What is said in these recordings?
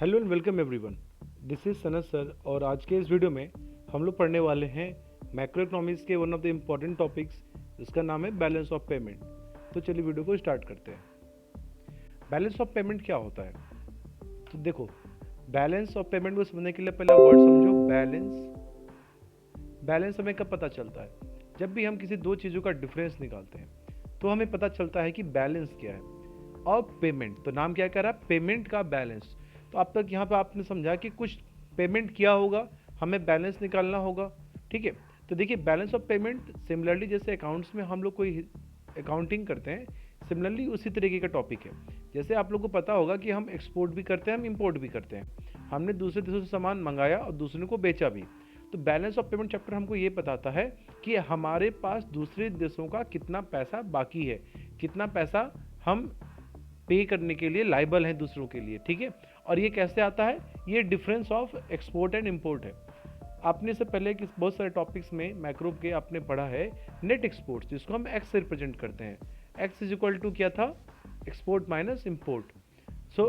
Hello and welcome everyone. This is Sanat sir और आज के इस वीडियो में हम लोग पढ़ने वाले हैं मैक्रो इकोनॉमिक्स के one of the important topics जिसका नाम है बैलेंस ऑफ पेमेंट। तो चलिए वीडियो को स्टार्ट करते हैं। बैलेंस ऑफ पेमेंट क्या होता है? तो देखो, बैलेंस ऑफ पेमेंट को समझने के लिए पहला वर्ड समझो, बैलेंस। बैलेंस हमें कब पता चलता है? जब भी हम किसी दो चीज़ों का डिफरेंस निकालते हैं तो हमें पता चलता है कि बैलेंस क्या है। और पेमेंट, तो नाम क्या कह रहा है? पेमेंट का बैलेंस। तो अब तक यहाँ पे आपने समझा कि कुछ पेमेंट किया होगा, हमें बैलेंस निकालना होगा। ठीक है, तो देखिए बैलेंस ऑफ पेमेंट सिमिलरली जैसे अकाउंट्स में हम लोग कोई अकाउंटिंग करते हैं, सिमिलरली उसी तरीके का टॉपिक है। जैसे आप लोगों को पता होगा कि हम एक्सपोर्ट भी करते हैं, हम इंपोर्ट भी करते हैं। हमने दूसरे देशों से सामान मंगाया और दूसरे को बेचा भी। तो बैलेंस ऑफ पेमेंट चैप्टर हमको ये बताता है कि हमारे पास दूसरे देशों का कितना पैसा बाकी है, कितना पैसा हम पे करने के लिए लाइबल हैं दूसरों के लिए। ठीक है, और ये कैसे आता है? ये difference of export and import है। आपने इससे पहले कि बहुत सारे टॉपिक्स में मैक्रो के आपने पढ़ा है नेट एक्सपोर्ट, जिसको हम एक्स से रिप्रेजेंट करते हैं। एक्स इज इक्वल टू क्या था? Export minus import. सो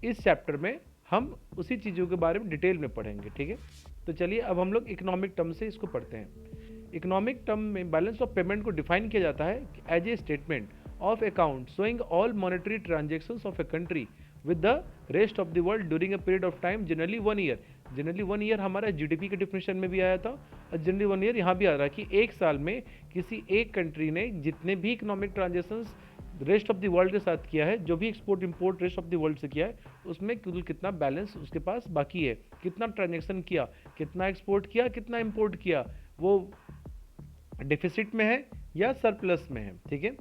इस चैप्टर में हम उसी चीज़ों के बारे में डिटेल में पढ़ेंगे। ठीक है, तो चलिए अब हम लोग इकोनॉमिक टर्म से इसको पढ़ते हैं। इकोनॉमिक टर्म में बैलेंस ऑफ पेमेंट को डिफाइन किया जाता है as a statement of account showing all monetary transactions of a country with the rest of the world during a period of time, generally 1 year। Generally 1 year हमारा GDP के definition में भी आया था और जनरली 1 ईयर यहाँ भी आ रहा है कि एक साल में किसी एक कंट्री ने जितने भी economic transactions rest of the world के साथ किया है, जो भी export import rest of the world से किया है, उसमें कुल कितना बैलेंस उसके पास बाकी है, कितना ट्रांजेक्शन किया, कितना एक्सपोर्ट किया, कितना इंपोर्ट किया, वो डिफिसिट में है या सरप्लस में है। ठीक है,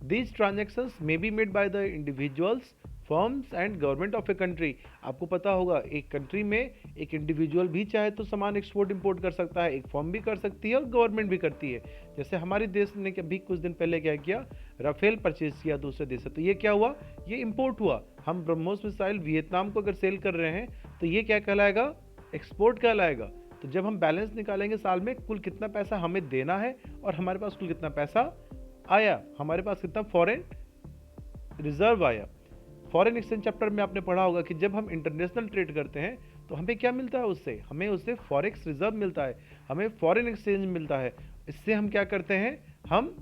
These transactions may be made by the individuals, firms and government of a country। आपको पता होगा एक कंट्री में एक इंडिविजुअल भी चाहे तो सामान एक्सपोर्ट इंपोर्ट कर सकता है, एक फर्म भी कर सकती है और गवर्नमेंट भी करती है। जैसे हमारे देश ने अभी कुछ दिन पहले क्या किया? राफेल परचेज किया दूसरे देश से, तो ये क्या हुआ? ये इंपोर्ट हुआ। हम ब्रह्मोस मिसाइल वियतनाम को अगर सेल कर रहे हैं तो ये क्या कहलाएगा? एक्सपोर्ट कहलाएगा। तो जब हम बैलेंस निकालेंगे साल में कुल कितना पैसा हमें देना है और हमारे पास कुल कितना पैसा आया, हमारे पास कितना फॉरेन रिजर्व आया। फॉरेन एक्सचेंज चैप्टर में आपने पढ़ा होगा कि जब हम इंटरनेशनल ट्रेड करते हैं तो हमें क्या मिलता है? उससे हमें उससे फॉरेक्स रिजर्व मिलता है, हमें फॉरेन एक्सचेंज मिलता है। इससे हम क्या करते हैं? हम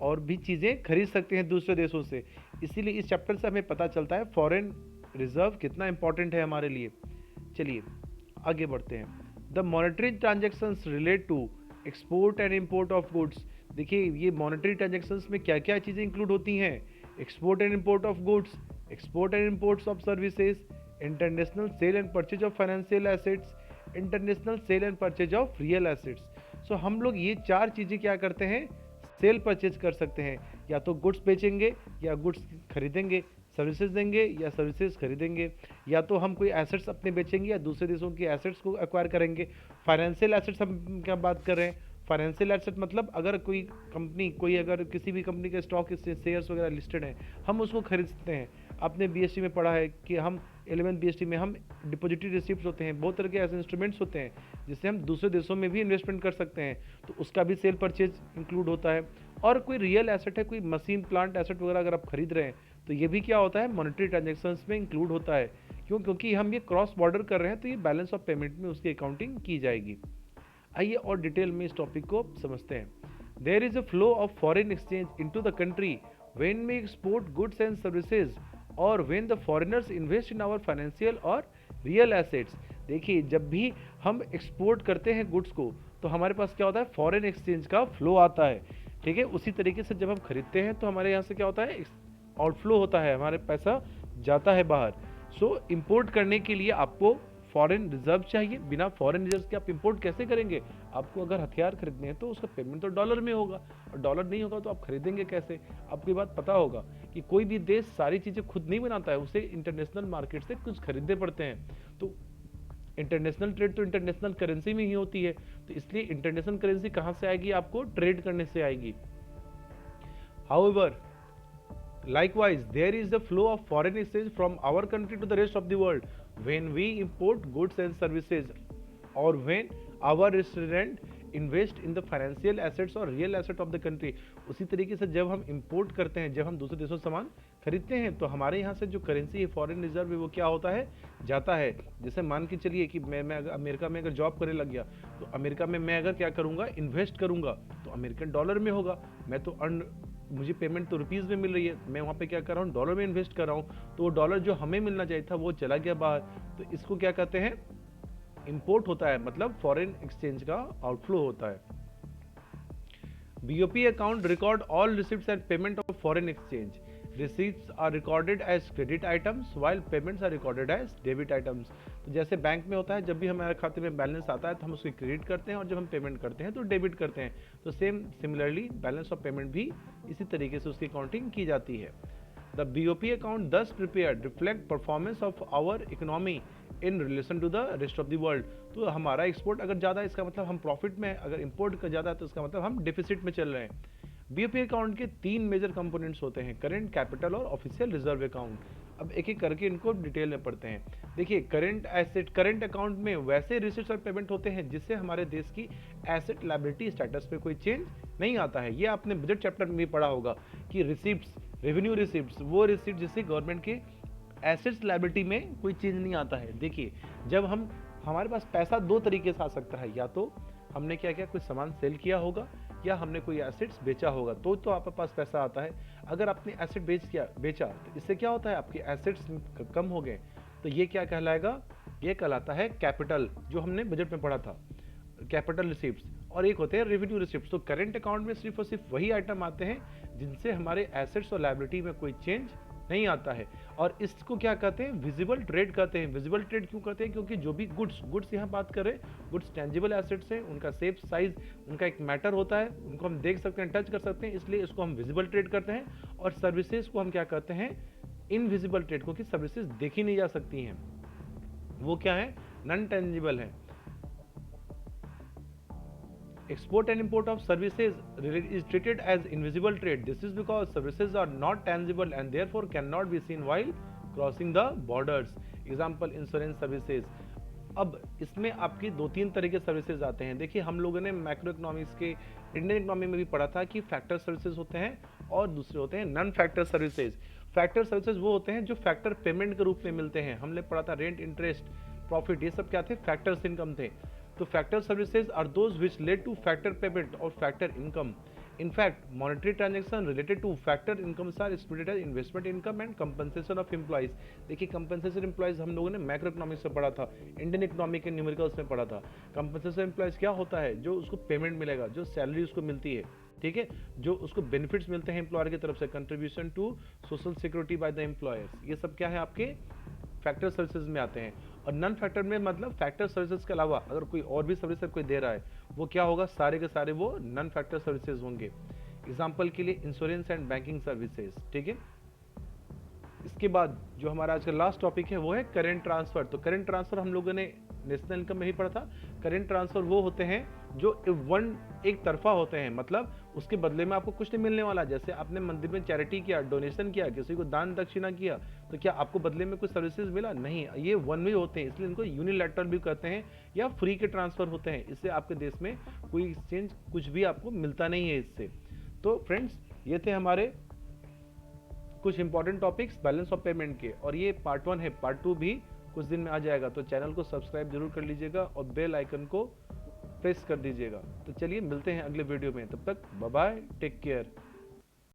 और भी चीज़ें खरीद सकते हैं दूसरे देशों से। इसीलिए इस चैप्टर से हमें पता चलता है फॉरेन रिजर्व कितना इंपॉर्टेंट है हमारे लिए। चलिए आगे बढ़ते हैं। The monetary transactions relate to export and import of goods. देखिए ये मॉनेटरी ट्रांजेक्शन्स में क्या क्या चीज़ें इंक्लूड होती हैं? Export and import of goods, export and imports of services, international sale and purchase of financial assets, international sale and purchase of real assets. So हम लोग ये चार चीज़ें क्या करते हैं? सेल परचेज कर सकते हैं। या तो गुड्स बेचेंगे या गुड्स खरीदेंगे, सर्विसेज देंगे या सर्विसेज खरीदेंगे, या तो हम कोई एसेट्स अपने बेचेंगे या दूसरे देशों की एसेट्स को एक्वायर करेंगे। फाइनेंशियल एसेट्स हम क्या बात कर रहे हैं? फाइनेंशियल एसेट मतलब अगर कोई कंपनी, कोई अगर किसी भी कंपनी के स्टॉक शेयर्स वगैरह लिस्टेड हैं, हम उसको खरीद सकते हैं। आपने बीएसटी में पढ़ा है कि हम 11th बीएसटी में हम डिपॉजिटरी रिसिप्ट होते हैं, बहुत तरह के ऐसे इंस्ट्रूमेंट्स होते हैं जिससे हम दूसरे देशों में भी इन्वेस्टमेंट कर सकते हैं, तो उसका भी सेल परचेज इंक्लूड होता है। और कोई रियल एसेट है, कोई मशीन प्लांट एसेट वगैरह अगर आप खरीद रहे हैं तो ये भी क्या होता है? मॉनेटरी ट्रांजेक्शन्स में इंक्लूड होता है। क्यों? क्योंकि हम ये क्रॉस बॉर्डर कर रहे हैं तो ये बैलेंस ऑफ पेमेंट में उसकी अकाउंटिंग की जाएगी। आइए और डिटेल में इस टॉपिक को समझते हैं। There is a flow of foreign exchange into the country when we export goods and services और when the foreigners invest in our financial और रियल एसेट्स। देखिए जब भी हम एक्सपोर्ट करते हैं गुड्स को तो हमारे पास क्या होता है? फॉरेन एक्सचेंज का फ्लो आता है। ठीक है, उसी तरीके से जब हम खरीदते हैं तो हमारे यहाँ से क्या होता है? आउटफ्लो होता है, हमारे पैसा जाता है बाहर। सो इंपोर्ट करने के लिए आपको फॉरेन रिजर्व चाहिए। बिना फॉरेन रिजर्व के आप इंपोर्ट कैसे करेंगे? आपको अगर हथियार खरीदने हैं तो उसका पेमेंट तो डॉलर में होगा, और डॉलर नहीं होगा तो आप खरीदेंगे कैसे? आपको ये बात पता होगा कि कोई भी देश सारी चीज़ें खुद नहीं बनाता है, उसे इंटरनेशनल मार्केट से कुछ खरीदने पड़ते हैं। तो इंटरनेशनल ट्रेड तो इंटरनेशनल करेंसी में ही होती है, तो इसलिए इंटरनेशनल करेंसी कहाँ से आएगी? आपको ट्रेड करने से आएगी। However likewise there is the flow of foreign exchange from our country to the rest of the world when we import goods and services or when our resident invest in the financial assets और real asset of the country. उसी तरीके से जब हम import करते हैं, जब हम दूसरे देशों से सामान खरीदते हैं, तो हमारे यहाँ से जो करेंसी है, फॉरेन रिजर्व है, वो क्या होता है, जाता है। जैसे मान के चलिए कि मैं अगर अमेरिका में अगर जॉब करने लग गया, तो अमेरिका में मैं अगर क्या करूँगा, इन्वेस्ट करूँगा, तो अमेरिकन डॉलर में होगा। मैं तो मुझे पेमेंट तो रुपीज़ में मिल रही है, मैं वहाँ पे क्या कर रहा हूँ, डॉलर में इन्वेस्ट कर रहा हूँ, तो वो डॉलर जो हमें मिलना चाहिए था वो चला गया बाहर। तो इसको क्या कहते हैं, इंपोर्ट होता है, मतलब फॉरेन एक्सचेंज का आउटफ्लो होता है। BOP account record all receipts and payment of foreign exchange. Receipts are recorded as credit items while payments are recorded as debit items. तो जैसे बैंक में होता है, जब भी हमारे खाते में बैलेंस आता है तो हम उसकी क्रेडिट करते हैं, और जब हम पेमेंट करते हैं तो डेबिट करते हैं। तो सिमिलरली बैलेंस ऑफ पेमेंट भी इसी तरीके से उसकी अकाउंटिंग की जाती है। The BOP account thus prepared reflect performance of our economy in relation to the rest of the world. तो हमारा एक्सपोर्ट अगर ज़्यादा है, इसका मतलब हम प्रॉफिट में, अगर इंपोर्ट का ज़्यादा है तो इसका मतलब हम डिफिसिट में चल रहे हैं। BOP अकाउंट के 3 मेजर कंपोनेंट्स होते हैं, करंट, कैपिटल और ऑफिशियल रिजर्व अकाउंट। अब एक एक करके इनको डिटेल में पढ़ते हैं। देखिए, करंट एसेट, करंट अकाउंट में वैसे रिसीट्स और पेमेंट होते हैं जिससे हमारे देश की एसेट लायबिलिटी स्टेटस पे कोई चेंज नहीं आता है। ये आपने बजट चैप्टर में भी पढ़ा होगा कि रिसिप्ट्स, रेवेन्यू रिसिप्ट्स, वो रिसिप्ट जिससे गवर्नमेंट के एसेट्स लायबिलिटी में कोई चेंज नहीं आता है। देखिए, जब हमारे पास पैसा दो तरीके से आ सकता है, या तो हमने क्या किया, कोई सामान सेल किया होगा, या हमने कोई एसेट्स बेचा होगा, तो आपके पास पैसा आता है। अगर आपने एसेट बेचा तो इससे क्या होता है, आपके एसेट्स कम हो गए, तो ये क्या कहलाएगा, ये कहलाता है कैपिटल, जो हमने बजट में पढ़ा था, कैपिटल रिसिप्ट्स। और एक होते हैं रेवेन्यू रिसिप्ट्स। तो करंट अकाउंट में सिर्फ और सिर्फ वही आइटम आते हैं जिनसे हमारे एसेट्स और लायबिलिटी में कोई चेंज नहीं आता है, और इसको क्या कहते हैं, विजिबल ट्रेड कहते हैं। विजिबल ट्रेड क्यों कहते हैं, क्योंकि जो भी गुड्स यहाँ बात कर रहे हैं, गुड्स टेंजिबल एसेट्स हैं, उनका शेप, साइज, उनका एक मैटर होता है, उनको हम देख सकते हैं, टच कर सकते हैं, इसलिए इसको हम विजिबल ट्रेड करते हैं। और सर्विसेज को हम क्या कहते हैं, इनविजिबल ट्रेड, क्योंकि सर्विसेज देखी नहीं जा सकती हैं, वो क्या है, नॉन टेंजिबल है। Export and import of services is treated as invisible trade. This is because services are not tangible and therefore cannot be seen while crossing the borders. Example, insurance services. अब इसमें आपकी 2-3 तरह के services आते हैं। देखिए, हम लोगों ने मैक्रो इकोनॉमिक्स के इंडियन इकोनॉमी में भी पढ़ा था कि फैक्टर सर्विसेज होते हैं और दूसरे होते हैं non factor services. Factor services वो होते हैं जो फैक्टर पेमेंट के रूप में मिलते हैं। हमने पढ़ा था रेंट, इंटरेस्ट, प्रॉफिट, ये सब क्या थे, फैक्टर्स इनकम थे। तो factor services are those which led to factor payment और factor income. In fact, monetary transaction related to factor incomes are excluded as investment income and compensation of employees. देखिए, compensation employees हम लोगों ने macro economics में पढ़ा था, Indian economic के numericals में पढ़ा था। compensation employees क्या होता है, जो उसको पेमेंट मिलेगा, जो सैलरी उसको मिलती है, ठीक है, जो उसको बेनिफिट्स मिलते हैं एम्प्लॉयर की तरफ से, contribution to social security by the employers, ये सब क्या है, आपके फैक्टर सर्विसेज में आते हैं। और नॉन फैक्टर में मतलब फैक्टर सर्विसेज के अलावा अगर कोई और भी सर्विस कोई दे रहा है, वो क्या होगा, सारे के सारे वो नॉन फैक्टर सर्विसेज होंगे। एग्जांपल के लिए इंश्योरेंस एंड बैंकिंग सर्विसेज, ठीक है। इसके बाद जो हमारा आज का लास्ट टॉपिक है वो है करंट ट्रांसफर। तो करंट ट्रांसफर हम लोगों ने नेशनल इनकम में ही पढ़ा था। करंट ट्रांसफर वो होते हैं जो एक तरफा होते हैं, मतलब उसके बदले में आपको कुछ नहीं मिलने वाला। जैसे आपने मंदिर में चैरिटी किया, डोनेशन किया, किसी को दान दक्षिणा किया, तो क्या आपको बदले में कुछ सर्विसेज मिला? नहीं, ये वन वे होते हैं, इसलिए इनको यूनिलैटरल भी कहते हैं या फ्री के ट्रांसफर होते हैं। इससे आपके देश में कोई एक्सचेंज कुछ भी आपको मिलता नहीं है इससे। तो फ्रेंड्स, ये थे हमारे कुछ important topics balance of payment के, और ये पार्ट 1 है। पार्ट 2 भी कुछ दिन में आ जाएगा, तो चैनल को सब्सक्राइब जरूर कर लीजिएगा और बेल आइकन को प्रेस कर दीजिएगा। तो चलिए मिलते हैं अगले वीडियो में, तब तक बाय बाय, टेक केयर।